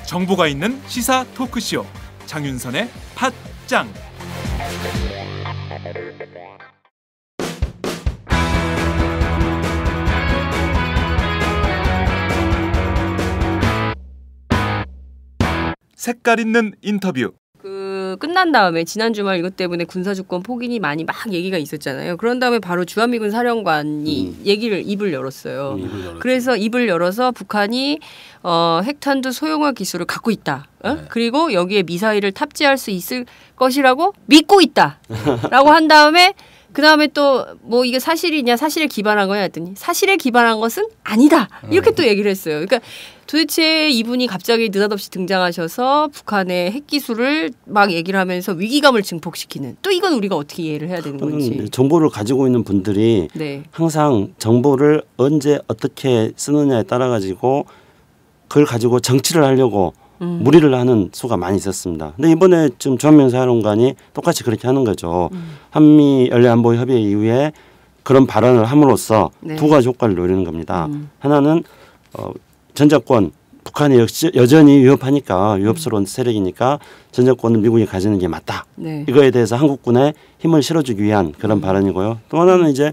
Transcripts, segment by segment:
정보가 있는 시사 토크쇼 장윤선의 팟짱. 색깔 있는 인터뷰. 끝난 다음에 지난 주말 이것 때문에 군사주권 포기니 많이 막 얘기가 있었잖아요. 그런 다음에 바로 주한미군 사령관이 입을 열었어요. 그래서 입을 열어서 북한이 핵탄두 소형화 기술을 갖고 있다. 네. 그리고 여기에 미사일을 탑재할 수 있을 것이라고 믿고 있다라고 한 다음에 그 다음에 또 뭐 이게 사실이냐 사실에 기반한 거냐 했더니 사실에 기반한 것은 아니다 이렇게 또 얘기를 했어요. 그러니까 도대체 이분이 갑자기 느닷없이 등장하셔서 북한의 핵기술을 막 얘기를 하면서 위기감을 증폭시키는, 또 이건 우리가 어떻게 이해를 해야 되는 건지. 정보를 가지고 있는 분들이 네. 항상 정보를 언제 어떻게 쓰느냐에 따라 가지고 그걸 가지고 정치를 하려고 무리를 하는 수가 많이 있었습니다. 근데 이번에 지금 주한미군 사령관이 똑같이 그렇게 하는 거죠. 한미 연례안보 협의 이후에 그런 발언을 함으로써 네. 두 가지 효과를 노리는 겁니다. 하나는 전작권, 북한이 여전히 위협스러운 세력이니까 전작권을 미국이 가지는 게 맞다. 네. 이거에 대해서 한국군에 힘을 실어주기 위한 그런 발언이고요. 또 하나는 이제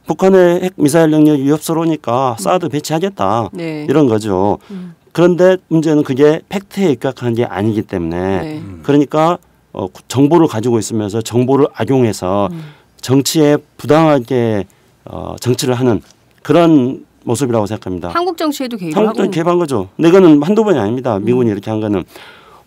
북한의 핵 미사일 능력이 위협스러우니까 사드 배치하겠다. 네. 이런 거죠. 그런데 문제는 그게 팩트에 입각한 게 아니기 때문에 네. 그러니까 정보를 가지고 있으면서 정보를 악용해서 정치에 부당하게 정치를 하는 그런 모습이라고 생각합니다. 한국 정치에도 개입을 한국 정치 개입한 거죠. 근데 이거는 한두 번이 아닙니다. 미군이 이렇게 한 거는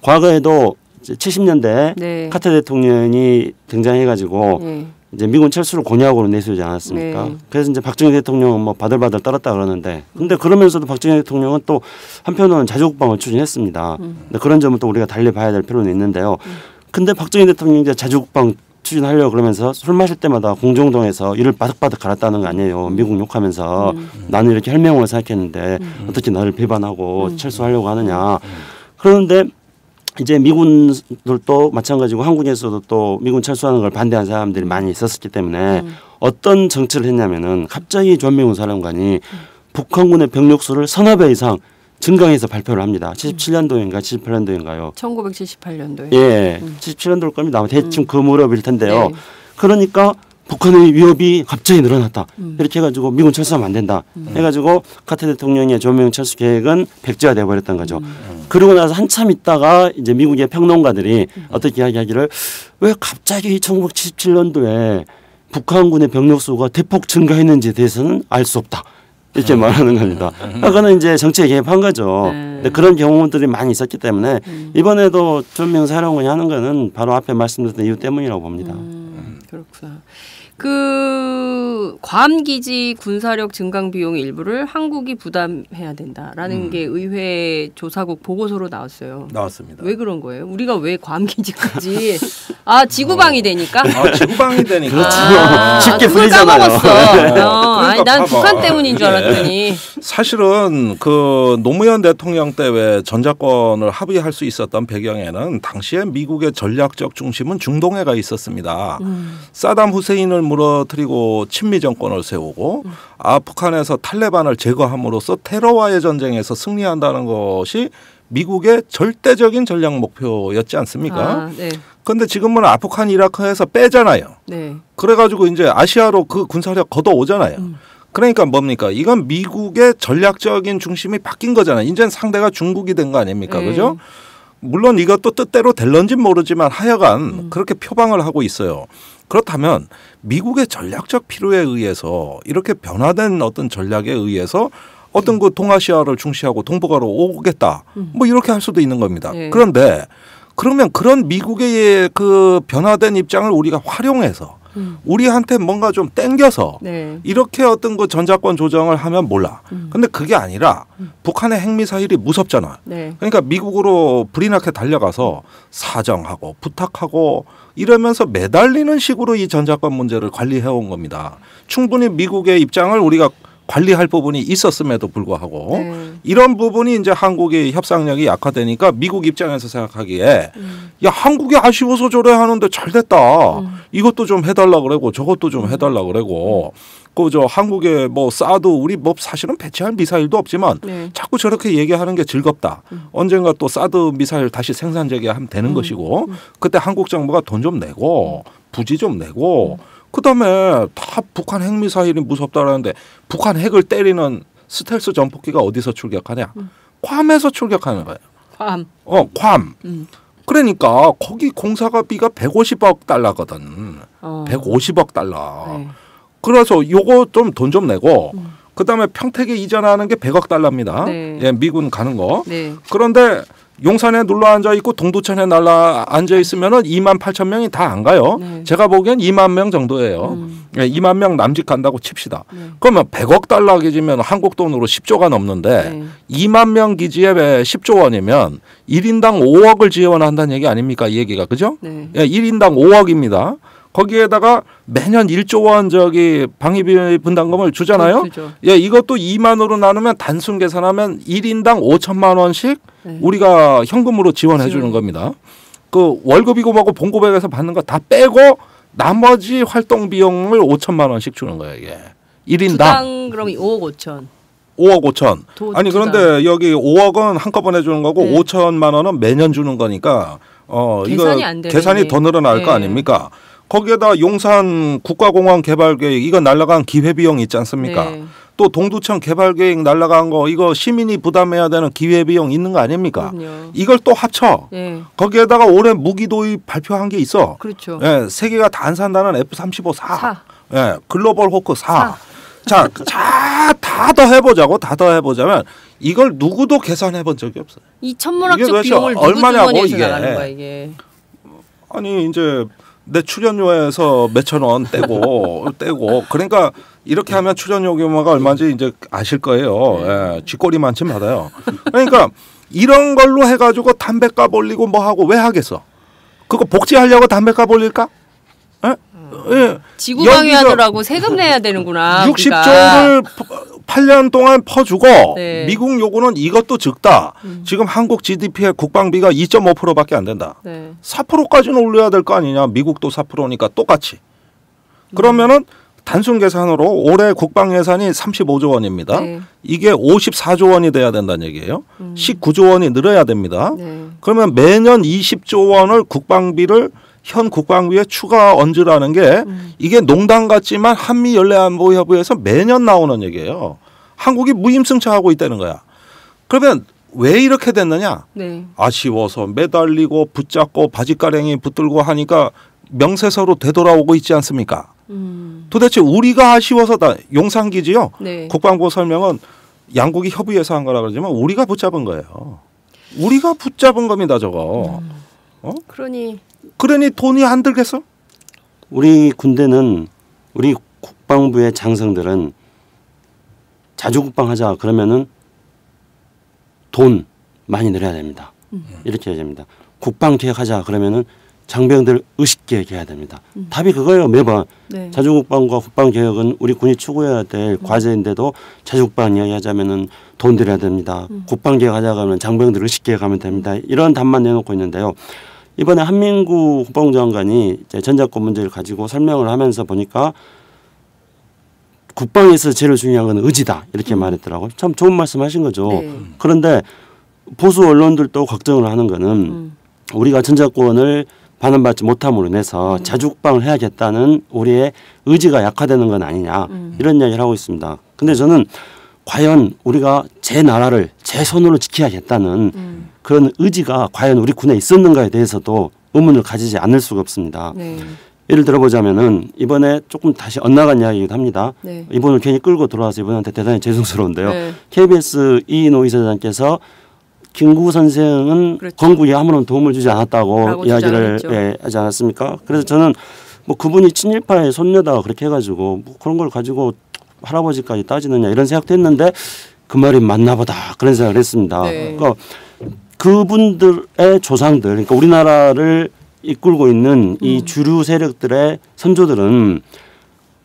과거에도 70년대 네. 카터 대통령이 등장해가지고 네. 이제 미군 철수를 공약으로 내세우지 않았습니까? 네. 그래서 이제 박정희 대통령은 뭐 바들바들 떨었다 그러는데, 근데 그러면서도 박정희 대통령은 또 한편으로는 자주국방을 추진했습니다. 근데 그런 점은 또 우리가 달리 봐야 될 필요는 있는데요. 근데 박정희 대통령이 이제 자주국방 추진하려고 그러면서 술 마실 때마다 공정동에서 이를 바득바득 갈았다는 거 아니에요. 미국 욕하면서 나는 이렇게 혈맹으로 생각했는데 어떻게 나를 비판하고 철수하려고 하느냐. 그런데 이제 미군들도 마찬가지고 한국에서도 또 미군 철수하는 걸 반대한 사람들이 많이 있었기 때문에 어떤 정치를 했냐면은 갑자기 주한미군 사령관이 북한군의 병력수를 서너 배 이상 증강해서 발표를 합니다. 77년도인가 78년도인가요? 1978년도에. 예, 77년도일 겁니다. 아마 대충 그 무렵일 텐데요. 네. 그러니까 북한의 위협이 갑자기 늘어났다. 이렇게 해가지고 미군 철수하면 안 된다. 해가지고 카터 대통령의 주한미군 철수 계획은 백지화돼 버렸던 거죠. 그리고 나서 한참 있다가 이제 미국의 평론가들이 어떻게 이야기하기를 왜 갑자기 1977년도에 북한군의 병력 수가 대폭 증가했는지에 대해서는 알 수 없다. 이렇게 말하는 겁니다. 그거는 이제 정치에 개입한 거죠. 근데 그런 경우들이 많이 있었기 때문에 이번에도 주한미군 사령관이 하는 거는 바로 앞에 말씀드렸던 이유 때문이라고 봅니다. 그렇구나. 그 괌 기지 군사력 증강 비용의 일부를 한국이 부담해야 된다라는 게 의회 조사국 보고서로 나왔어요. 나왔습니다. 왜 그런 거예요? 우리가 왜 괌 기지까지 지구방이 되니까? 지구방이 되니까. 그렇죠. 쉽게 그걸 풀리잖아요. 까먹었어. 그러니까 아니 난 봐봐. 북한 때문인 줄 알았더니. 사실은 그 노무현 대통령 때 왜 전작권을 합의할 수 있었던 배경에는 당시에 미국의 전략적 중심은 중동에가 있었습니다. 사담 후세인을 무너뜨리고 친미 정권을 세우고 북한에서 탈레반을 제거함으로써 테러와의 전쟁에서 승리한다는 것이 미국의 절대적인 전략 목표였지 않습니까? 그런데 지금은 아프간 이라크에서 빼잖아요. 네. 그래가지고 이제 아시아로 그 군사력 걷어오잖아요. 그러니까 뭡니까? 이건 미국의 전략적인 중심이 바뀐 거잖아요. 이제는 상대가 중국이 된 거 아닙니까? 그죠? 물론 이것도 뜻대로 될런지 모르지만 하여간 그렇게 표방을 하고 있어요. 그렇다면 미국의 전략적 필요에 의해서 이렇게 변화된 어떤 전략에 의해서 어떤 그 동아시아를 중시하고 동북아로 오겠다. 뭐 이렇게 할 수도 있는 겁니다. 그런데 그러면 그런 미국의 그 변화된 입장을 우리가 활용해서 우리한테 뭔가 좀 땡겨서 이렇게 어떤 그 전작권 조정을 하면 몰라. 근데 그게 아니라 북한의 핵미사일이 무섭잖아. 그러니까 미국으로 불이 나게 달려가서 사정하고 부탁하고 이러면서 매달리는 식으로 이 전작권 문제를 관리해온 겁니다. 충분히 미국의 입장을 우리가 관리할 부분이 있었음에도 불구하고 이런 부분이 이제 한국의 협상력이 약화되니까 미국 입장에서 생각하기에 야 한국이 아쉬워서 저래 하는데 잘 됐다. 이것도 좀 해달라 그러고 저것도 좀 해달라 그러고 그 저 한국에 뭐 사드 우리 뭐 사실은 배치할 미사일도 없지만 자꾸 저렇게 얘기하는 게 즐겁다. 언젠가 또 사드 미사일 다시 생산 재개하면 되는 것이고 그때 한국 정부가 돈 좀 내고 부지 좀 내고 그다음에 다 북한 핵미사일이 무섭다라는데 북한 핵을 때리는 스텔스 전폭기가 어디서 출격하냐? 괌에서 출격하는 거예요. 괌. 괌. 그러니까 거기 공사비가 150억 달러거든. 150억 달러. 네. 그래서 요거 좀 돈 좀 내고 그다음에 평택에 이전하는 게 100억 달러입니다. 네. 예, 미군 가는 거. 네. 그런데 용산에 눌러 앉아 있고 동두천에 날라 앉아 있으면은 2만 8천 명이 다 안 가요. 네. 제가 보기엔 2만 명 정도예요. 예, 2만 명 남짓 간다고 칩시다. 그러면 100억 달러 기지면 한국 돈으로 10조가 넘는데 2만 명 기지에 10조 원이면 1인당 5억을 지원한다는 얘기 아닙니까? 이 얘기가 그죠? 네. 예, 1인당 5억입니다. 거기에다가 매년 1조 원 저기 방위비 분담금을 주잖아요. 그렇죠. 예, 이것도 2만으로 나누면 단순 계산하면 1인당 5천만 원씩 우리가 현금으로 지원해 주는 겁니다. 그 월급이고 뭐고 본고백에서 받는 거 다 빼고 나머지 활동 비용을 5천만 원씩 주는 거예요, 이게. 1인당. 주당 그럼 5억 5천. 5억 5천. 아니 그런데 여기 5억은 한꺼번에 주는 거고 5천만 원은 매년 주는 거니까 계산이 이거 안 되네. 계산이 더 늘어날 거 아닙니까? 거기에다 용산 국가공항 개발 계획 이거 날라간 기회 비용 있지 않습니까? 네. 또 동두천 개발 계획 날라간 거 이거 시민이 부담해야 되는 기회 비용 있는 거 아닙니까? 그럼요. 이걸 또 합쳐. 네. 거기에다가 올해 무기 도입 발표한 게 있어. 그렇죠. 예, 세계가 다 안 산다는 F-35 4. 사. 예, 글로벌 호크 4. 자, 다 더 해보자고 다 더 해보자면 이걸 누구도 계산해 본 적이 없어요. 이 천문학적 이게 비용을 누구 얼마냐고, 주머니에서 이게. 나가는 거야 이게. 아니 이제 내 출연료에서 몇천 원 떼고 그러니까 이렇게 하면 출연료 규모가 얼마인지 이제 아실 거예요. 예, 쥐꼬리만큼 받아요. 그러니까 이런 걸로 해가지고 담배값 올리고 뭐 하고 왜 하겠어? 그거 복지하려고 담배값 올릴까? 예? 예. 지구 방위하느라고 세금 내야 되는구나. 60조를 8년 동안 퍼주고 네. 미국 요구는 이것도 적다. 지금 한국 GDP의 국방비가 2.5%밖에 안 된다. 네. 4%까지는 올려야 될 거 아니냐. 미국도 4%니까 똑같이. 그러면은 단순 계산으로 올해 국방 예산이 35조 원입니다. 네. 이게 54조 원이 돼야 된다는 얘기예요. 19조 원이 늘어야 됩니다. 네. 그러면 매년 20조 원을 국방비를 현 국방비에 추가 얹으라는 게 이게 농담 같지만 한미 연례안보협의회에서 매년 나오는 얘기예요. 한국이 무임승차하고 있다는 거야. 그러면 왜 이렇게 됐느냐? 네. 아쉬워서 매달리고 붙잡고 바지가랭이 붙들고 하니까 명세서로 되돌아오고 있지 않습니까? 도대체 우리가 아쉬워서다. 용산기지요. 네. 국방부 설명은 양국이 협의해서 한 거라 그러지만 우리가 붙잡은 거예요. 우리가 붙잡은 겁니다, 저거. 그러니 돈이 안 들겠어? 우리 군대는 우리 국방부의 장성들은 자주국방하자 그러면은 돈 많이 늘어야 됩니다. 이렇게 해야 됩니다. 국방개혁하자 그러면은 장병들 의식개혁해야 됩니다. 답이 그거예요. 매번. 네. 자주국방과 국방개혁은 우리 군이 추구해야 될 과제인데도 자주국방 이야기하자면은 돈 들여야 됩니다. 국방개혁하자 그러면 장병들 의식개혁하면 됩니다. 이런 답만 내놓고 있는데요. 이번에 한민구 국방부 장관이 전작권 문제를 가지고 설명을 하면서 보니까 국방에서 제일 중요한 건 의지다 이렇게 말했더라고요. 참 좋은 말씀하신 거죠. 네. 그런데 보수 언론들도 걱정을 하는 거는 우리가 전작권을 반환받지 못함으로 인해서 자주국방을 해야겠다는 우리의 의지가 약화되는 건 아니냐 이런 이야기를 하고 있습니다. 근데 저는 과연 우리가 제 나라를 제 손으로 지켜야겠다는 그런 의지가 과연 우리 군에 있었는가에 대해서도 의문을 가지지 않을 수가 없습니다. 네. 예를 들어보자면은 이번에 조금 다시 엇나간 이야기이기도 합니다. 네. 이번을 괜히 끌고 들어와서 이번한테 대단히 죄송스러운데요. 네. KBS 이인호 이사장께서 김구 선생은 그렇죠. 건국에 아무런 도움을 주지 않았다고 이야기를 하지 않았습니까? 그래서 저는 뭐 그분이 친일파의 손녀다 그렇게 해가지고 뭐 그런 걸 가지고 할아버지까지 따지느냐 이런 생각도 했는데 그 말이 맞나 보다 그런 생각을 했습니다. 네. 그러니까 그분들의 조상들 그러니까 우리나라를 이끌고 있는 이 주류 세력들의 선조들은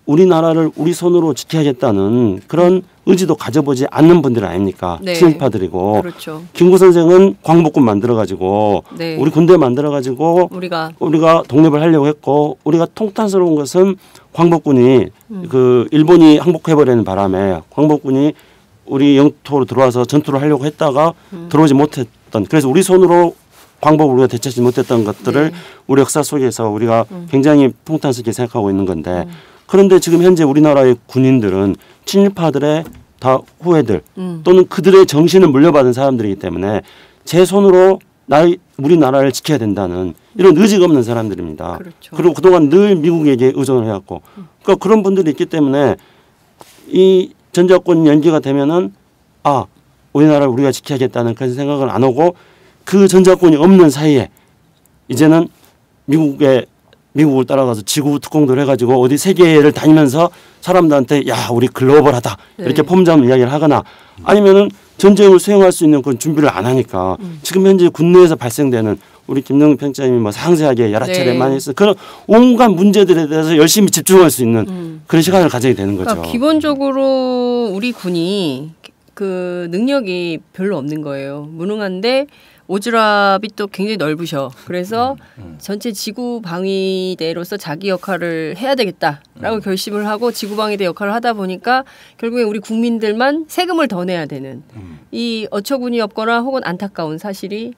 우리나라를 우리 손으로 지켜야겠다는 그런 의지도 가져보지 않는 분들 아닙니까? 네. 친일파들이고. 그렇죠. 김구 선생은 광복군 만들어가지고 네. 우리 군대 만들어가지고 우리가 독립을 하려고 했고 우리가 통탄스러운 것은 광복군이 그 일본이 항복해버리는 바람에 광복군이 우리 영토로 들어와서 전투를 하려고 했다가 들어오지 못했던 그래서 우리 손으로 광복을 우리가 되찾지 못했던 것들을 네. 우리 역사 속에서 우리가 굉장히 통탄스럽게 생각하고 있는 건데 그런데 지금 현재 우리나라의 군인들은 친일파들의 다 후예들 또는 그들의 정신을 물려받은 사람들이기 때문에 제 손으로 우리나라를 지켜야 된다는 이런 의지가 없는 사람들입니다. 그렇죠. 그리고 그동안 늘 미국에게 의존을 해왔고 그러니까 그런 분들이 있기 때문에 이 전자권 연기가 되면은 우리나라를 우리가 지켜야겠다는 그런 생각을 안 하고 그 전자권이 없는 사이에 이제는 미국을 따라가서 지구 특공도를 해가지고 어디 세계를 다니면서 사람들한테 야 우리 글로벌하다 이렇게 폼잡는 이야기를 하거나 아니면은 전쟁을 수행할 수 있는 그런 준비를 안 하니까 지금 현재 국내에서 발생되는 우리 김영근 평장님이 뭐 상세하게 여러 차례 많이 했어요. 그런 온갖 문제들에 대해서 열심히 집중할 수 있는 그런 시간을 가지게 되는 거죠. 그러니까 기본적으로 우리 군이 그 능력이 별로 없는 거예요. 무능한데 오지랖이 또 굉장히 넓으셔. 그래서 전체 지구 방위대로서 자기 역할을 해야 되겠다라고 결심을 하고 지구 방위대 역할을 하다 보니까 결국에 우리 국민들만 세금을 더 내야 되는 이 어처구니 없거나 혹은 안타까운 사실이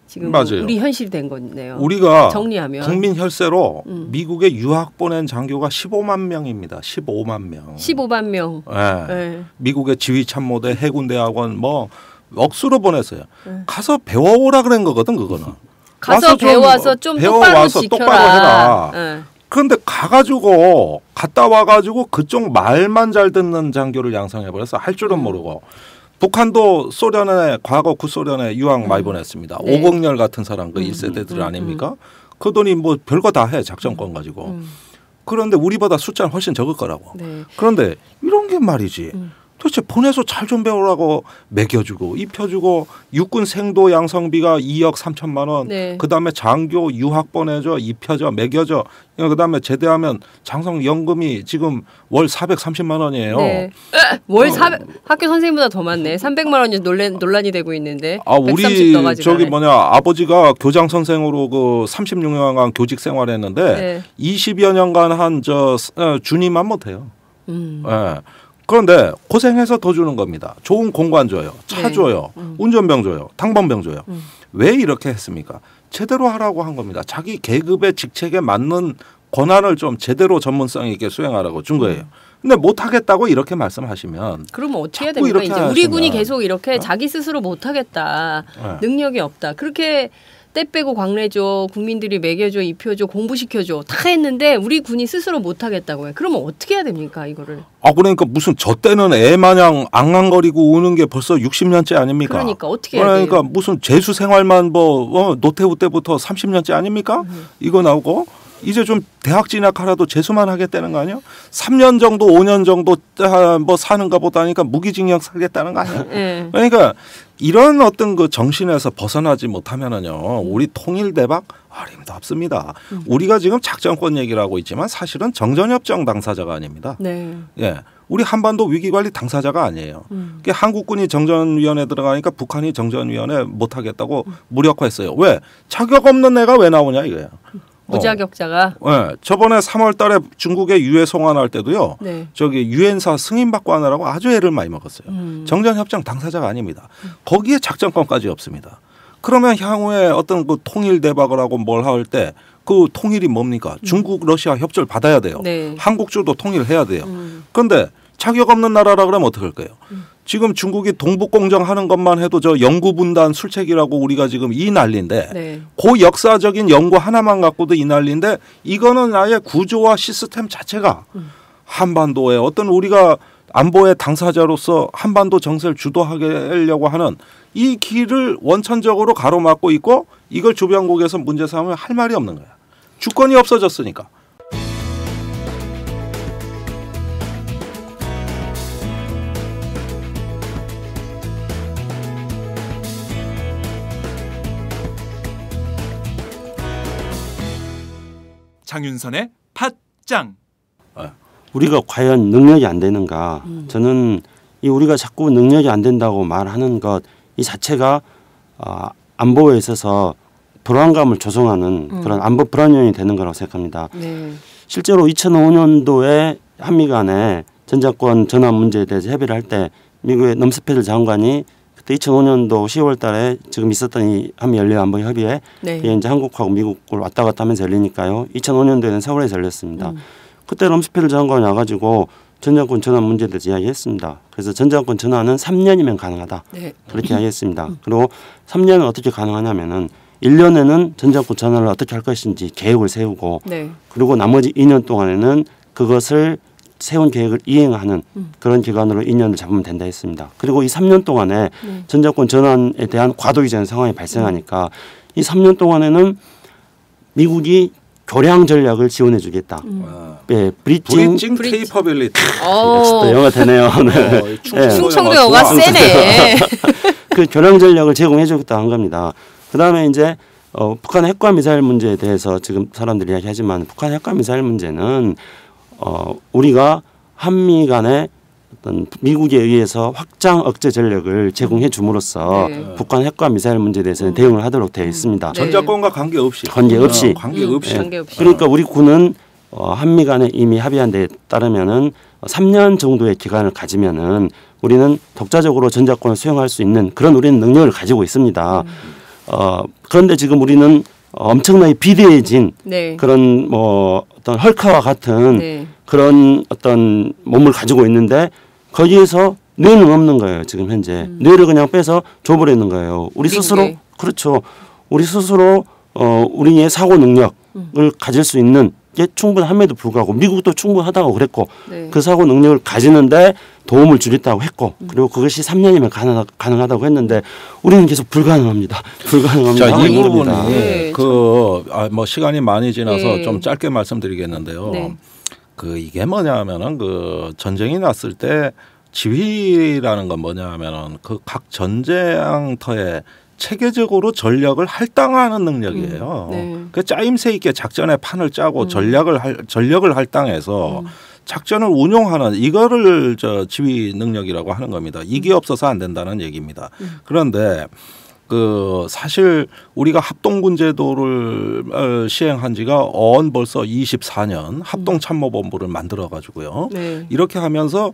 지금 맞아요. 우리 현실이 된 거네요. 우리가 정리하면 국민 혈세로 미국에 유학 보낸 장교가 15만 명입니다. 15만 명. 15만 명. 네. 네. 미국의 지휘참모대 해군대학원 뭐 억수로 보냈어요. 가서 배워오라 그런 거거든 그거는. 가서 배워와서 좀 똑바로 지켜라. 똑바로 해라. 네. 그런데 갔다 와가지고 그쪽 말만 잘 듣는 장교를 양성해버려서 할 줄은 모르고 북한도 과거 구소련에 유학 많이 보냈습니다. 네. 오공렬 같은 사람 그 1세대들 아닙니까? 그 돈이 뭐 별거 다 해 작전권 가지고. 그런데 우리보다 숫자는 훨씬 적을 거라고. 네. 그런데 이런 게 말이지. 도대체 보내서 잘 좀 배우라고 먹여주고 입혀주고 육군 생도 양성비가 2억 3천만 원. 네. 그다음에 장교 유학 보내줘 입혀줘 먹여줘. 그다음에 제대하면 장성연금이 지금 월 430만 원이에요. 네. 월 400, 학교 선생님보다 더 많네. 300만 원이 논란이 되고 있는데. 우리 아버지가 교장 선생으로 그 36년간 교직 생활했는데 네. 20여 년간 한 주님만 못해요. 네. 그런데 고생해서 더 주는 겁니다. 좋은 공간 줘요. 차 줘요. 운전병 줘요. 당번병 줘요. 왜 이렇게 했습니까? 제대로 하라고 한 겁니다. 자기 계급의 직책에 맞는 권한을 좀 제대로 전문성 있게 수행하라고 준 거예요. 근데 못하겠다고 이렇게 말씀하시면 그러면 어떻게 해야 됩니까? 이제 우리 군이 계속 이렇게 자기 스스로 못하겠다. 능력이 없다. 그렇게 때 빼고 광내줘, 국민들이 먹여줘, 입혀줘, 공부시켜줘 다 했는데 우리 군이 스스로 못하겠다고 해. 그러면 어떻게 해야 됩니까 이거를? 그러니까 무슨 저 때는 애 마냥 앙앙거리고 우는 게 벌써 60년째 아닙니까? 그러니까 어떻게 해야 돼요? 그러니까 무슨 재수 생활만 노태우 때부터 30년째 아닙니까? 이거 나오고 이제 좀 대학 진학하라도 재수만 하겠다는 거 아니야? 3년 정도 5년 정도 뭐 사는가 보다니까 무기징역 살겠다는 거 아니야? 네. 그러니까 이런 어떤 그 정신에서 벗어나지 못하면은요 우리 통일대박 어림도 없습니다. 우리가 지금 작전권 얘기를 하고 있지만 사실은 정전협정 당사자가 아닙니다. 네. 예. 우리 한반도 위기관리 당사자가 아니에요. 한국군이 정전위원회 들어가니까 북한이 정전위원회 못하겠다고 무력화했어요. 왜? 자격 없는 애가 왜 나오냐 이거예요. 무자격자가. 네, 저번에 3월달에 중국에 유해 송환할 때도요. 네. 유엔사 승인 받고 하느라고 아주 애를 많이 먹었어요. 정전협정 당사자가 아닙니다. 거기에 작전권까지 없습니다. 그러면 향후에 어떤 그 통일 대박을 하고 뭘 할 때 그 통일이 뭡니까? 중국, 러시아 협조를 받아야 돼요. 네. 한국주도 통일해야 돼요. 그런데 자격 없는 나라라 그러면 어떻게 할 거예요? 지금 중국이 동북공정하는 것만 해도 저 영구분단 술책이라고 우리가 지금 이 난리인데 네. 그 역사적인 연구 하나만 갖고도 이 난리인데 이거는 아예 구조와 시스템 자체가 한반도에 어떤 우리가 안보의 당사자로서 한반도 정세를 주도하려고 하는 이 길을 원천적으로 가로막고 있고 이걸 주변국에서 문제 삼으면 할 말이 없는 거야. 주권이 없어졌으니까. 장윤선의 팟짱. 우리가 과연 능력이 안 되는가? 저는 이 우리가 자꾸 능력이 안 된다고 말하는 것 이 자체가 안보에 있어서 불안감을 조성하는 그런 안보 불안 요인이 되는 거라고 생각합니다. 네. 실제로 2005년도에 한미 간의 전자권 전환 문제에 대해서 협의를 할 때 미국의 럼스펠드 장관이 그때 2005년도 10월 달에 지금 있었던 이 한미 연례 안보 협의회 네. 이게 이제 한국하고 미국을 왔다 갔다 하면서 열리니까요. 2005년도에는 서울에서 열렸습니다. 그때 럼스펠드 장관이 와가지고 전자권 전환 문제에 대해서 이야기했습니다. 그래서 전자권 전환은 3년이면 가능하다. 네. 그렇게 이야기했습니다. 그리고 3년은 어떻게 가능하냐면은 1년에는 전자권 전환을 어떻게 할 것인지 계획을 세우고 네. 그리고 나머지 2년 동안에는 그것을 세운 계획을 이행하는 그런 기간으로 2년을 잡으면 된다 했습니다. 그리고 이 3년 동안에 전자권 전환에 대한 과도기적인 상황이 발생하니까 이 3년 동안에는 미국이 교량 전략을 지원해 주겠다. 네, 브리징 케이퍼빌리티. 역시 또 영어 되네요. 네. 충청도 영어가 세네. 그 교량 전략을 제공해 주겠다 한 겁니다. 그다음에 이제 북한 핵과 미사일 문제에 대해서 지금 사람들이 이야기하지만 북한 핵과 미사일 문제는 우리가 한미 간의 어떤 미국에 의해서 확장 억제 전력을 제공해 줌으로써 네. 북한 핵과 미사일 문제에 대해서는 대응을 하도록 되어 있습니다. 전자권과 관계없이. 관계없이. 관계없이. 그러니까 우리 군은 한미 간에 이미 합의한 데 따르면은 3년 정도의 기간을 가지면은 우리는 독자적으로 전자권을 수용할 수 있는 그런 우리는 능력을 가지고 있습니다. 그런데 지금 우리는 엄청나게 비대해진 네. 그런 뭐 어떤 헐크와 같은 네. 그런 어떤 몸을 가지고 있는데 거기에서 뇌는 없는 거예요. 지금 현재 뇌를 그냥 빼서 줘버리는 거예요. 우리 스스로 미국에. 그렇죠. 우리 스스로 우리의 사고 능력을 가질 수 있는 게 충분함에도 불구하고 미국도 충분하다고 그랬고 네. 그 사고 능력을 가지는데 도움을 주겠다고 했고 그리고 그것이 3년이면 가능하다고 했는데 우리는 계속 불가능합니다. 불가능합니다. 자, 이 부분이 네. 뭐 시간이 많이 지나서 네. 좀 짧게 말씀드리겠는데요. 네. 이게 뭐냐면은 전쟁이 났을 때 지휘라는 건 뭐냐면은 각 전쟁터에 체계적으로 전력을 할당하는 능력이에요. 네. 그 짜임새 있게 작전의 판을 짜고 전력을 할당해서 작전을 운용하는 이거를 지휘 능력이라고 하는 겁니다. 이게 없어서 안 된다는 얘기입니다. 그런데 사실 우리가 합동군제도를 시행한 지가 벌써 24년 합동참모본부를 만들어 가지고요. 네. 이렇게 하면서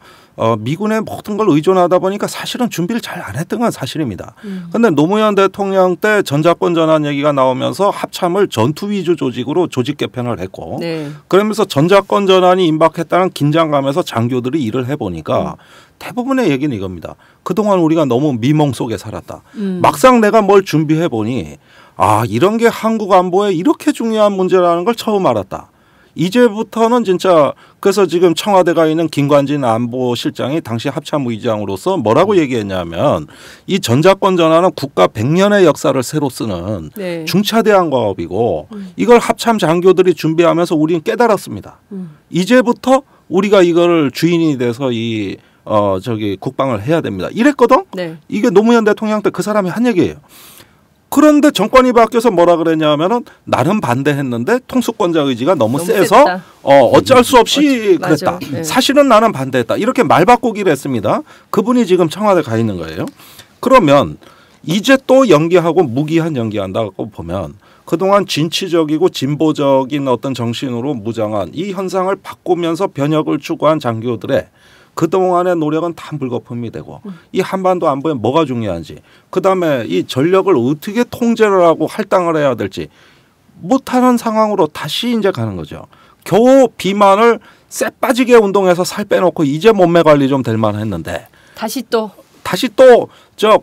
미군의 모든 걸 의존하다 보니까 사실은 준비를 잘 안 했던 건 사실입니다. 그런데 노무현 대통령 때 전자권 전환 얘기가 나오면서 합참을 전투 위주 조직으로 조직 개편을 했고 네. 그러면서 전자권 전환이 임박했다는 긴장감에서 장교들이 일을 해보니까 대부분의 얘기는 이겁니다. 그동안 우리가 너무 미몽 속에 살았다. 막상 내가 뭘 준비해 보니 이런 게 한국 안보에 이렇게 중요한 문제라는 걸 처음 알았다. 이제부터는 진짜 그래서 지금 청와대가 있는 김관진 안보실장이 당시 합참의장으로서 뭐라고 얘기했냐면 이 전자권 전환은 국가 100년의 역사를 새로 쓰는 네. 중차대한 과업이고 이걸 합참 장교들이 준비하면서 우리는 깨달았습니다. 이제부터 우리가 이거를 주인이 돼서 국방을 해야 됩니다. 이랬거든? 네. 이게 노무현 대통령 때 그 사람이 한 얘기예요. 그런데 정권이 바뀌어서 뭐라 그랬냐면은 나름 반대했는데 통수권자 의지가 너무 세서 셌다. 어쩔 수 없이 맞아. 그랬다. 네. 사실은 나는 반대했다. 이렇게 말 바꾸기를 했습니다. 그분이 지금 청와대 가 있는 거예요. 그러면 이제 또 연기하고 무기한 연기한다고 보면 그동안 진취적이고 진보적인 어떤 정신으로 무장한 이 현상을 바꾸면서 변혁을 추구한 장교들의 그동안의 노력은 다 물거품이 되고 이 한반도 안보에 뭐가 중요한지 그다음에 이 전력을 어떻게 통제를 하고 할당을 해야 될지 못하는 상황으로 다시 이제 가는 거죠. 겨우 비만을 쎄 빠지게 운동해서 살 빼놓고 이제 몸매 관리 좀 될 만했는데 다시 또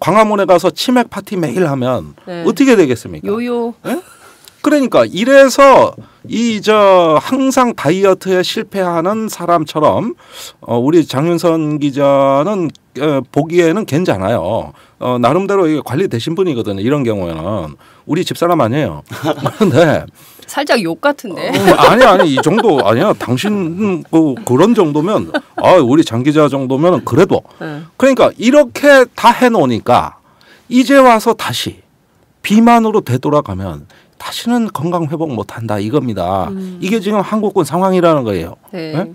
광화문에 가서 치맥 파티 매일 하면 네. 어떻게 되겠습니까? 요요. 네? 그러니까 이래서 항상 다이어트에 실패하는 사람처럼 우리 장윤선 기자는 보기에는 괜찮아요. 나름대로 이게 관리되신 분이거든요. 이런 경우에는 우리 집사람 아니에요. 그런데 살짝 욕 같은데. 아니 이 정도 아니야. 당신 그런 정도면 우리 장 기자 정도면 그래도 그러니까 이렇게 다 해놓으니까 이제 와서 다시 비만으로 되돌아가면 다시는 건강 회복 못한다 이겁니다. 이게 지금 한국군 상황이라는 거예요. 네. 네?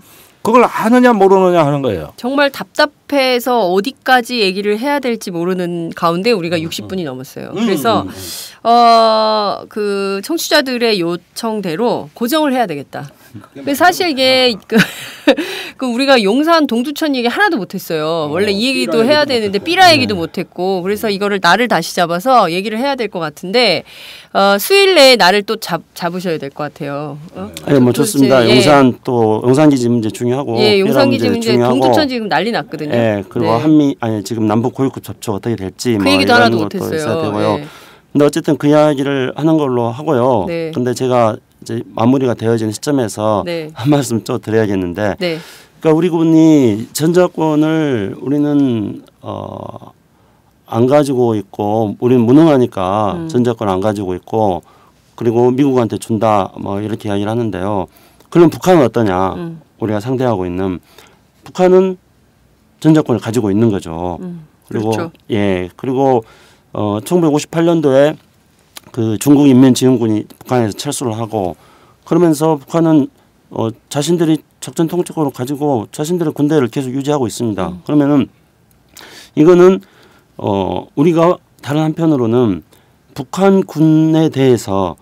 그걸 아느냐 모르느냐 하는 거예요. 정말 답답해서 어디까지 얘기를 해야 될지 모르는 가운데 우리가 60분이 넘었어요. 그래서 그 청취자들의 요청대로 고정을 해야 되겠다. 사실 이게 그 우리가 용산 동두천 얘기 하나도 못했어요. 원래 이 얘기도 해야 되는데 삐라 얘기도 못했고 그래서 이거를 날을 다시 잡아서 얘기를 해야 될 것 같은데 수일 내에 날을 또 잡으셔야 될 것 같아요. 네, 뭐 좋습니다. 예. 용산 또 용산기지 문제 중요하고 예, 용산기지 문제 동두천 지금 난리 났거든요. 예, 그리고 네. 지금 남북 고위급 접촉 어떻게 될지 그 얘기도 하나도 못했어요. 있어야 되고요. 예. 근데 어쨌든 그 이야기를 하는 걸로 하고요. 네. 근데 제가 이제 마무리가 되어진 시점에서 네. 한 말씀 또 드려야겠는데, 네. 그러니까 우리 군이 전자권을 우리는 안 가지고 있고, 우리는 무능하니까 전자권 안 가지고 있고, 그리고 미국한테 준다 뭐 이렇게 이야기를 하는데요. 그럼 북한은 어떠냐? 우리가 상대하고 있는 북한은 전자권을 가지고 있는 거죠. 그리고 그렇죠. 예, 그리고 1958년도에 그 중국 인민지휘군이 북한에서 철수를 하고 그러면서 북한은 자신들이 작전 통제권을 가지고 자신들의 군대를 계속 유지하고 있습니다. 그러면은 이거는 우리가 다른 한편으로는 북한군에 대해서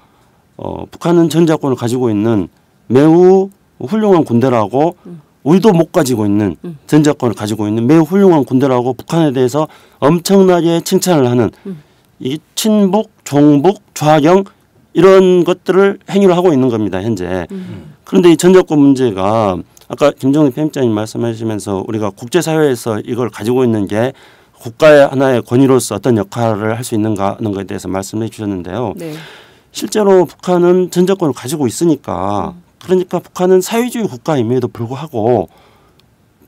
북한은 전자권을 가지고 있는 매우 훌륭한 군대라고 우리도 못 가지고 있는 전자권을 가지고 있는 매우 훌륭한 군대라고 북한에 대해서 엄청나게 칭찬을 하는 이 친북, 종북, 좌경 이런 것들을 행위를 하고 있는 겁니다. 현재. 그런데 이 전자권 문제가 아까 김정은 편집장님 말씀하시면서 우리가 국제사회에서 이걸 가지고 있는 게 국가의 하나의 권위로서 어떤 역할을 할 수 있는가 하는 것에 대해서 말씀해 주셨는데요. 네. 실제로 북한은 전자권을 가지고 있으니까 그러니까 북한은 사회주의 국가임에도 불구하고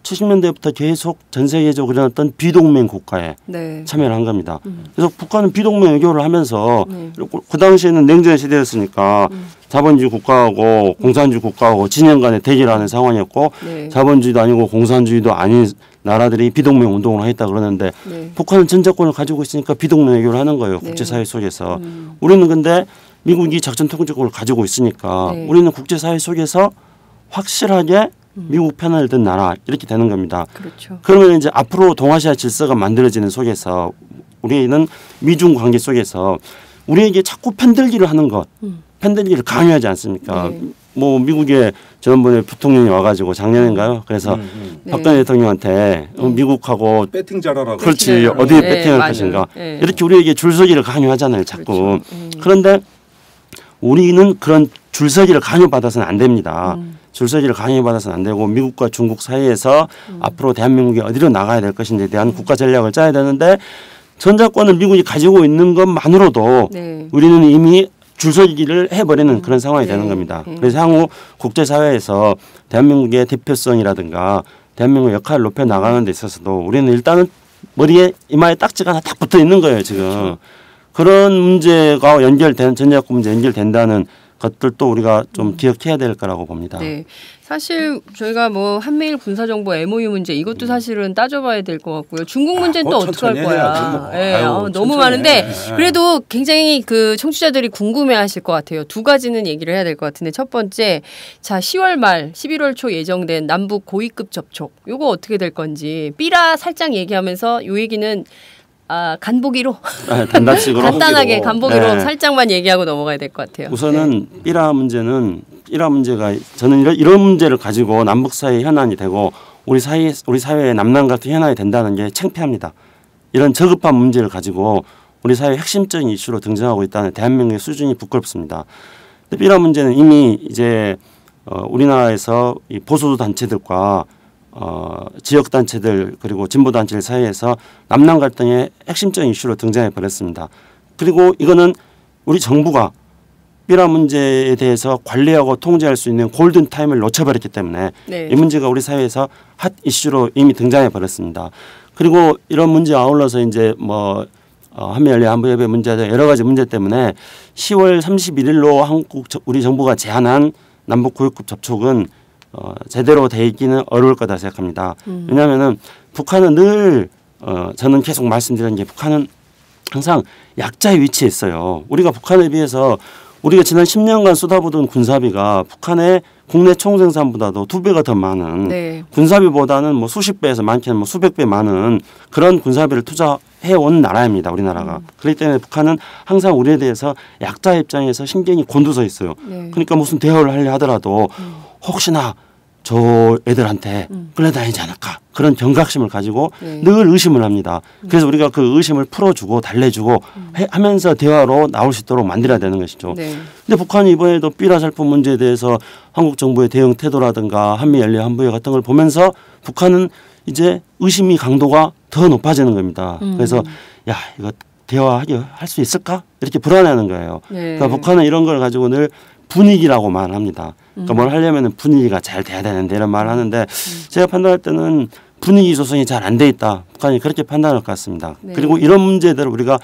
70년대부터 계속 전 세계적으로 일어났던 비동맹 국가에 네. 참여를 한 겁니다. 그래서 북한은 비동맹 외교를 하면서 그 당시에는 냉전 시대였으니까 자본주의 국가하고 공산주의 국가하고 진영 간의 대결하는 상황이었고 네. 자본주의도 아니고 공산주의도 아닌 나라들이 비동맹 운동을 하겠다 그러는데 네. 북한은 전자권을 가지고 있으니까 비동맹 외교를 하는 거예요. 국제사회 속에서. 우리는 근데 미국이 작전 통제권을 가지고 있으니까 네. 우리는 국제사회 속에서 확실하게 미국 편을 든 나라 이렇게 되는 겁니다. 그렇죠. 그러면 이제 앞으로 동아시아 질서가 만들어지는 속에서 우리는 미중 관계 속에서 우리에게 자꾸 편들기를 하는 것, 편들기를 강요하지 않습니까? 네. 뭐 미국에 지난번에 부통령이 와가지고 작년인가요? 그래서 박근혜 대통령한테 미국하고 배팅 잘하라고. 그렇지 배팅을 어디에 네, 배팅할 맞아요. 것인가 네. 이렇게 우리에게 줄서기를 강요하잖아요. 자꾸. 그렇죠. 그런데 우리는 그런 줄서기를 강요받아서는 안 됩니다. 줄서기를 강요받아서는 안 되고 미국과 중국 사이에서 앞으로 대한민국이 어디로 나가야 될 것인지에 대한 국가 전략을 짜야 되는데 전자권을 미국이 가지고 있는 것만으로도 네. 우리는 이미 줄서기를 해버리는 그런 상황이 네. 되는 겁니다. 그래서 향후 국제사회에서 대한민국의 대표성이라든가 대한민국의 역할을 높여 나가는 데 있어서도 우리는 일단은 머리에 이마에 딱지가 하나 딱 붙어 있는 거예요. 지금. 그렇죠. 그런 문제가 연결된 전자권 문제 연결된다는 것들도 우리가 좀 기억해야 될 거라고 봅니다. 네. 사실 저희가 뭐 한미일 군사정보 MOU 문제 이것도 사실은 따져봐야 될 것 같고요. 중국 문제는 또 어떻게 할 거야. 네, 너무 많은데 그래도 굉장히 그 청취자들이 궁금해하실 것 같아요. 두 가지는 얘기를 해야 될 것 같은데 첫 번째, 자 10월 말 11월 초 예정된 남북 고위급 접촉 요거 어떻게 될 건지 삐라 살짝 얘기하면서 요 얘기는 간보기로 단단식으로 간단하게 간보기로 네. 살짝만 얘기하고 넘어가야 될 것 같아요. 우선은 삐라 문제가 저는 이런 문제를 가지고 남북 사이 현안이 되고 우리 사회의 남남 같은 현안이 된다는 게 창피합니다. 이런 저급한 문제를 가지고 우리 사회 핵심적인 이슈로 등장하고 있다는 대한민국의 수준이 부끄럽습니다. 근데 삐라 문제는 이미 이제 우리나라에서 이 보수 단체들과 지역 단체들 그리고 진보 단체들 사이에서 남남 갈등의 핵심적인 이슈로 등장해 버렸습니다. 그리고 이거는 우리 정부가 삐라 문제에 대해서 관리하고 통제할 수 있는 골든 타임을 놓쳐버렸기 때문에 네. 이 문제가 우리 사회에서 핫 이슈로 이미 등장해 버렸습니다. 그리고 이런 문제 아울러서 이제 뭐 한미연례 문제 여러 가지 문제 때문에 10월 31일로 우리 정부가 제안한 남북 고위급 접촉은 제대로 돼 있기는 어려울 거다 생각합니다. 왜냐하면은 북한은 늘 저는 계속 말씀드리는 게 북한은 항상 약자의 위치에 있어요. 우리가 북한에 비해서 우리가 지난 10년간 쏟아부은 군사비가 북한의 국내 총생산보다도 2배가 더 많은 네. 군사비보다는 뭐 수십 배에서 많게는 뭐 수백 배 많은 그런 군사비를 투자해온 나라입니다. 우리나라가. 그렇기 때문에 북한은 항상 우리에 대해서 약자 입장에서 신경이 곤두서 있어요. 네. 그러니까 무슨 대화를 하려 하더라도 혹시나 저 애들한테 끌려다니지 않을까 그런 경각심을 가지고 네. 늘 의심을 합니다. 그래서 우리가 그 의심을 풀어주고 달래주고 하면서 대화로 나올 수 있도록 만들어야 되는 것이죠. 네. 근데 북한이 이번에도 삐라살포 문제에 대해서 한국 정부의 대응 태도라든가 한미 연례 한부회 같은 걸 보면서 북한은 이제 의심이 강도가 더 높아지는 겁니다. 그래서 야 이거 대화하게 할 수 있을까 이렇게 불안해하는 거예요. 네. 그러니까 북한은 이런 걸 가지고 늘 분위기라고만 합니다. 그러니까 뭘 하려면 분위기가 잘 돼야 되는데 이런 말을 하는데 제가 판단할 때는 분위기 조성이 잘 안 돼 있다. 북한이 그렇게 판단할 것 같습니다. 네. 그리고 이런 문제들을 우리가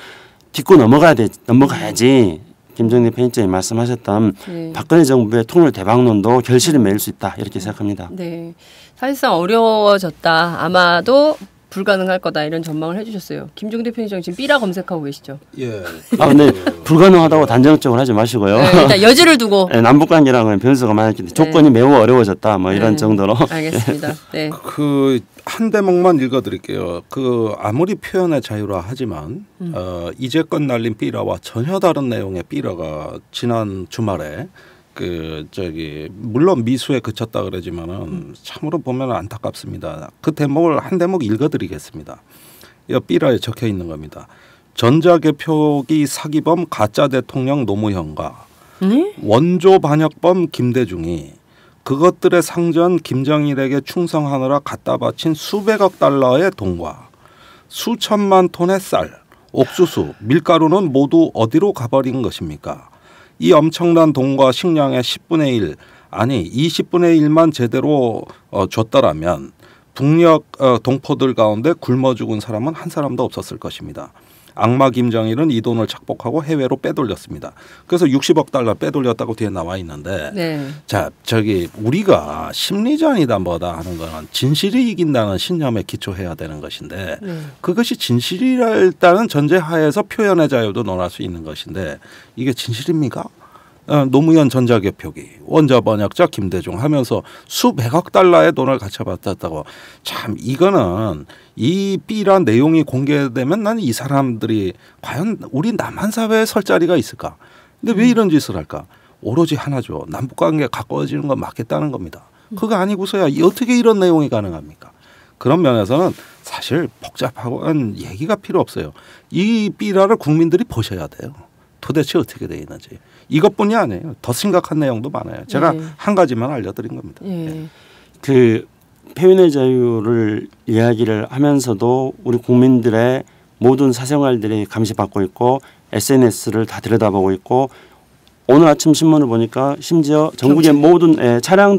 짚고 넘어가야지. 김정일 편집장이 말씀하셨던 네. 박근혜 정부의 통일 대박론도 결실을 맺을 수 있다. 이렇게 생각합니다. 네. 사실상 어려워졌다. 아마도 불가능할 거다 이런 전망을 해주셨어요. 김종대 편집장 지금 삐라 검색하고 계시죠? 예. 근데 불가능하다고 단정적으로 하지 마시고요. 네, 일단 여지를 두고. 네, 남북 관계랑은 변수가 많았기 때문에 조건이 매우 어려워졌다. 뭐 이런 정도로. 알겠습니다. 네. 그 한 대목만 읽어드릴게요. 그 아무리 표현의 자유라 하지만 이제껏 날린 삐라와 전혀 다른 내용의 삐라가 지난 주말에 그 저기 물론 미수에 그쳤다 그러지만은 참으로 보면 안타깝습니다. 그 대목을 한 대목 읽어드리겠습니다. 이 삐라에 적혀 있는 겁니다. 전자개표기 사기범 가짜 대통령 노무현과 원조 반역범 김대중이 그것들의 상전 김정일에게 충성하느라 갖다 바친 수백억 달러의 돈과 수천만 톤의 쌀, 옥수수, 밀가루는 모두 어디로 가버린 것입니까? 이 엄청난 돈과 식량의 10분의 1 아니 20분의 1만 제대로 줬더라면 북녘 동포들 가운데 굶어 죽은 사람은 한 사람도 없었을 것입니다. 악마 김정일은 이 돈을 착복하고 해외로 빼돌렸습니다. 그래서 60억 달러 빼돌렸다고 뒤에 나와 있는데 네. 자 저기 우리가 심리전이다 뭐다 하는 거는 진실이 이긴다는 신념에 기초해야 되는 것인데 그것이 진실이라는 전제하에서 표현의 자유도 논할 수 있는 것인데 이게 진실입니까? 노무현 전자개표기 원자 번역자 김대중 하면서 수백억 달러의 돈을 가져받았다고 참 이거는 이 B란 내용이 공개되면 나는 이 사람들이 과연 우리 남한 사회에 설 자리가 있을까? 근데 왜 이런 짓을 할까? 오로지 하나죠. 남북관계 가까워지는 건 맞겠다는 겁니다. 그거 아니고서야 어떻게 이런 내용이 가능합니까? 그런 면에서는 사실 복잡한 얘기가 필요 없어요. 이 B라를 국민들이 보셔야 돼요. 도대체 어떻게 돼 있는지. 이것뿐이 아니에요. 더 심각한 내용도 많아요. 제가 한 가지만 알려드린 겁니다. 그 표현의 자유를 이야기를 하면서도 우리 국민들의 모든 사생활들이 감시받고 있고 SNS를 다 들여다보고 있고 오늘 아침 신문을 보니까 심지어 전국의 모든 차량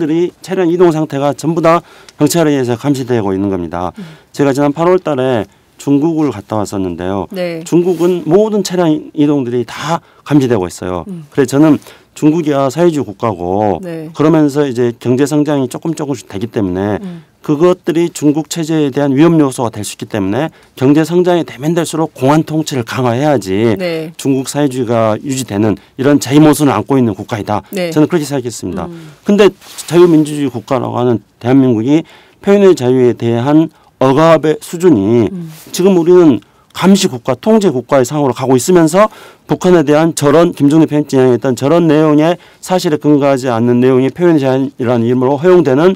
이동 상태가 전부 다 경찰에 의해서 감시되고 있는 겁니다. 제가 지난 8월 달에 중국을 갔다 왔었는데요. 네. 중국은 모든 차량 이동들이 다 감지되고 있어요. 그래서 저는 중국이야 사회주의 국가고 그러면서 이제 경제 성장이 조금씩 되기 때문에 그것들이 중국 체제에 대한 위험 요소가 될 수 있기 때문에 경제 성장이 되면 될수록 공안 통치를 강화해야지 중국 사회주의가 유지되는 이런 자유모순을 안고 있는 국가이다. 저는 그렇게 생각했습니다. 근데 자유민주주의 국가라고 하는 대한민국이 표현의 자유에 대한 억압의 수준이 지금 우리는 감시 국가, 통제 국가의 상으로 가고 있으면서 북한에 대한 저런 김종대 편집장이 했던 저런 내용의 사실에 근거하지 않는 내용이 표현의 자유라는 이름으로 허용되는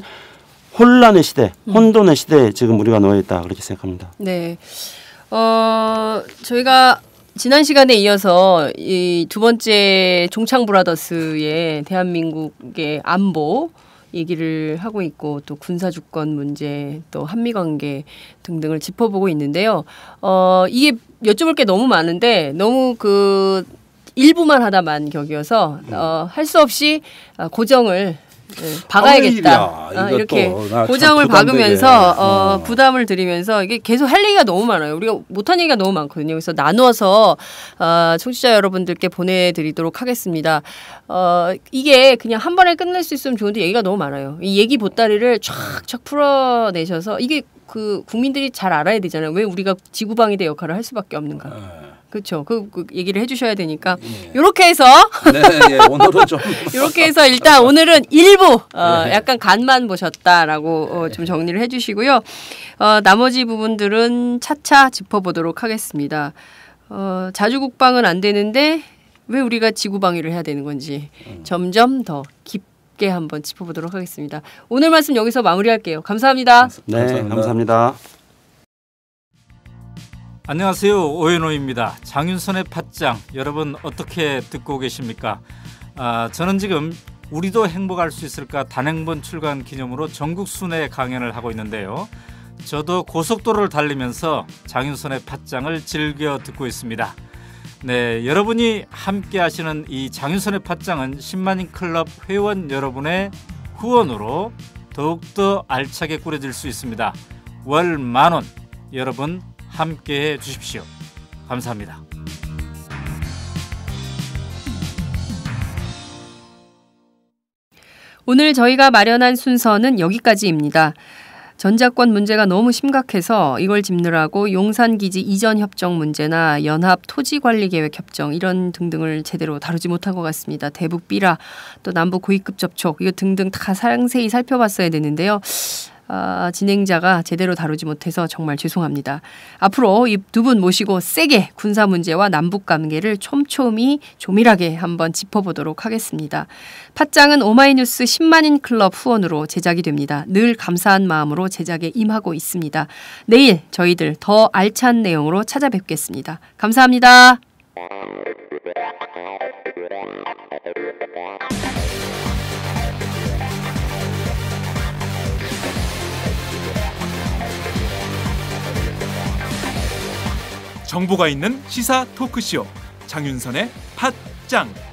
혼란의 시대, 혼돈의 시대에 지금 우리가 놓여 있다 그렇게 생각합니다. 네, 저희가 지난 시간에 이어서 이 두 번째 종창 브라더스의 대한민국의 안보 얘기를 하고 있고 또 군사주권 문제 또 한미관계 등등을 짚어보고 있는데요. 이게 여쭤볼 게 너무 많은데 너무 그 일부만 하다만 격이어서 할 수 없이 고정을 박아야겠다. 이렇게 고정을 박으면서 부담을 드리면서 이게 계속 할 얘기가 너무 많아요. 우리가 못한 얘기가 너무 많거든요. 그래서 나누어서 청취자 여러분들께 보내드리도록 하겠습니다. 이게 그냥 한 번에 끝낼 수 있으면 좋은데 얘기가 너무 많아요. 이 얘기 보따리를 쫙쫙 풀어내셔서 이게 그 국민들이 잘 알아야 되잖아요. 왜 우리가 지구방위대 역할을 할 수밖에 없는가. 그렇죠. 그 얘기를 해주셔야 되니까 예. 이렇게 해서 네, 예, 오늘은 좀 이렇게 해서 일단 오늘은 일부 약간 간만 보셨다라고 좀 정리를 해주시고요. 나머지 부분들은 차차 짚어보도록 하겠습니다. 자주국방은 안 되는데 왜 우리가 지구방위를 해야 되는 건지 점점 더 깊게 한번 짚어보도록 하겠습니다. 오늘 말씀 여기서 마무리할게요. 감사합니다. 네, 감사합니다. 안녕하세요. 오연호입니다. 장윤선의 팟짱 여러분 어떻게 듣고 계십니까? 저는 지금 우리도 행복할 수 있을까 단행본 출간 기념으로 전국 순회 강연을 하고 있는데요. 저도 고속도로를 달리면서 장윤선의 팟짱을 즐겨 듣고 있습니다. 네, 여러분이 함께 하시는 이 장윤선의 팟짱은 10만인 클럽 회원 여러분의 후원으로 더욱더 알차게 꾸려질 수 있습니다. 월 10,000원 여러분 함께해 주십시오. 감사합니다. 오늘 저희가 마련한 순서는 여기까지입니다. 전자권 문제가 너무 심각해서 이걸 짚느라고 용산기지 이전 협정 문제나 연합 토지관리계획 협정 이런 등등을 제대로 다루지 못한 것 같습니다. 대북 비라 또 남북 고위급 접촉 이거 등등 다 상세히 살펴봤어야 되는데요. 진행자가 제대로 다루지 못해서 정말 죄송합니다. 앞으로 이 두 분 모시고 세게 군사 문제와 남북 관계를 촘촘히 조밀하게 한번 짚어보도록 하겠습니다. 팟짱은 오마이뉴스 10만인 클럽 후원으로 제작이 됩니다. 늘 감사한 마음으로 제작에 임하고 있습니다. 내일 저희들 더 알찬 내용으로 찾아뵙겠습니다. 감사합니다. 정보가 있는 시사 토크쇼 장윤선의 팟짱.